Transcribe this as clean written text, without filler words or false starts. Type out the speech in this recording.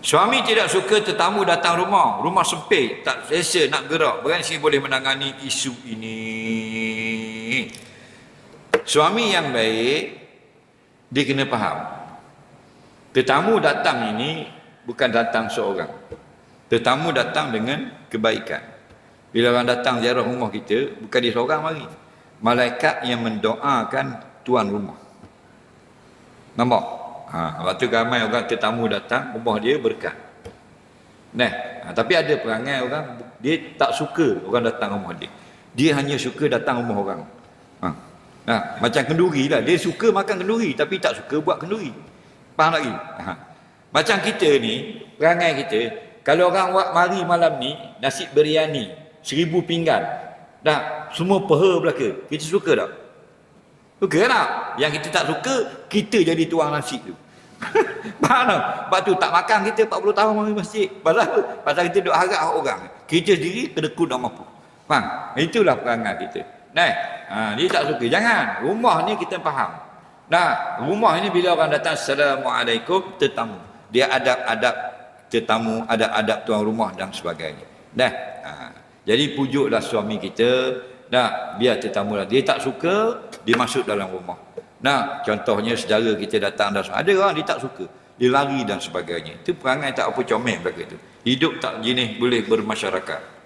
Suami tidak suka tetamu datang rumah, rumah sempit, tak selesa nak gerak. Bagaimana boleh menangani isu ini? Suami yang baik, dia kena faham. Tetamu datang ini bukan datang seorang. Tetamu datang dengan kebaikan. Bila orang datang ziarah rumah kita, bukan dia seorang mari. Malaikat yang mendoakan tuan rumah. Nampak? Waktu ramai orang tetamu datang, rumah dia berkat. Tapi ada perangai orang, dia tak suka orang datang rumah dia. Dia hanya suka datang rumah orang. Macam kenduri lah. Dia suka makan kenduri, tapi tak suka buat kenduri. Faham lagi? Macam kita ni, perangai kita, kalau orang buat mari malam ni, nasi biryani, 1000 pinggan, dah semua peha belaka. Kita suka tak? Suka tak? Yang kita tak suka, kita jadi tuang nasi tu. Faham tak? Sebab tu tak makan kita 40 tahun mari masjid. Pasal kita duk harap orang. Kita sendiri kedekut tak mampu. Faham? Itulah perangai kita. Dia tak suka. Jangan. Rumah ni kita faham. Rumah ni bila orang datang, Assalamualaikum, tetamu. Dia adab-adab tetamu, adab-adab tuan rumah dan sebagainya. Jadi pujuklah suami kita. Biar tetamu lah. Dia tak suka, dia masuk dalam rumah. Contohnya saudara kita datang dan ada orang dia tak suka, dia lari dan sebagainya. Itu perangai tak apa comel belaka tu. Hidup tak jenis boleh bermasyarakat.